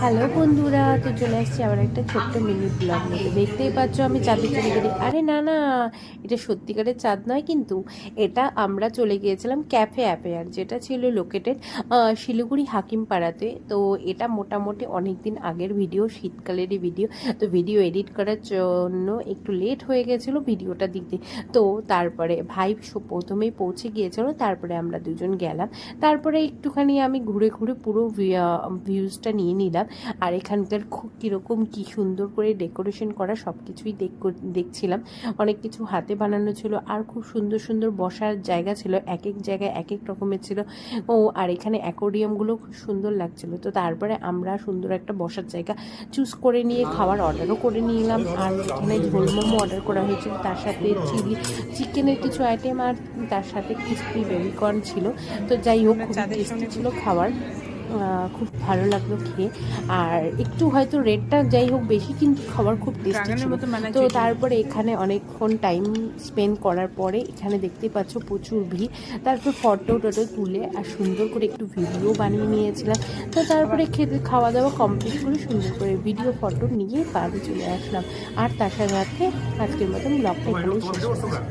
Hello বন্ধুরা, তো চলে আসছি আবার একটা ছোট্ট মিনি ব্লগ নিয়ে। দেখতেই পাচ্ছ আমি চাঁদে চলে গেলে, আরে না না, এটা সত্যিকারের চাঁদ নয় কিন্তু। এটা আমরা চলে গিয়েছিলাম ক্যাফে অ্যাফেয়ার, যেটা ছিল লোকেটেড শিলিগুড়ি হাকিমপাড়াতে। তো এটা মোটামুটি অনেক দিন আগের ভিডিও, শীতকালেরই ভিডিও। তো ভিডিও এডিট করার জন্য একটু লেট হয়ে গেছিলো ভিডিওটা দিতে। তো তারপরে ভাই প্রথমেই পৌঁছে গিয়েছিল, তারপরে আমরা দুজন গেলাম। তারপরে একটুখানি আমি ঘুরে ঘুরে পুরো ভিউজটা নিয়ে নিলাম। আর এখানকার খুব কীরকম কী সুন্দর করে ডেকোরেশন করা সব কিছুই দেখছিলাম। অনেক কিছু হাতে বানানো ছিল, আর খুব সুন্দর সুন্দর বসার জায়গা ছিল, এক এক জায়গায় এক এক রকমের ছিল। আর এখানে অ্যাকোরিয়ামগুলো খুব সুন্দর লাগছিল। তো তারপরে আমরা সুন্দর একটা বসার জায়গা চুজ করে নিয়ে খাওয়ার অর্ডারও করে নিলাম। আর এখানে ঝোল মোমো অর্ডার করা হয়েছিল, তার সাথে চিকেনের কিছু আইটেম, আর তার সাথে ক্রিস্পি বেবিকর্ন ছিল। তো যাই হোক, খুব টেস্টি ছিল খাবার, খুব ভালো লাগলো খেয়ে। আর একটু হয়তো রেটটা যাই হোক বেশি, কিন্তু খাবার খুব টেস্টি ছিল। তো তারপরে এখানে অনেকক্ষণ টাইম স্পেন্ড করার পরে এখানে দেখতে পাচ্ছ প্রচুর ভিড়। তারপর ফটো টটো তুলে আর সুন্দর করে একটু ভিডিও বানিয়ে নিয়েছিলাম। তো তারপরে খাওয়া দাওয়া কমপ্লিট করে সুন্দর করে ভিডিও ফটো নিয়ে বাড়ি চলে আসলাম। আর তার সাথে আজকের মতন ব্লগটা এখানেই শেষ করছি।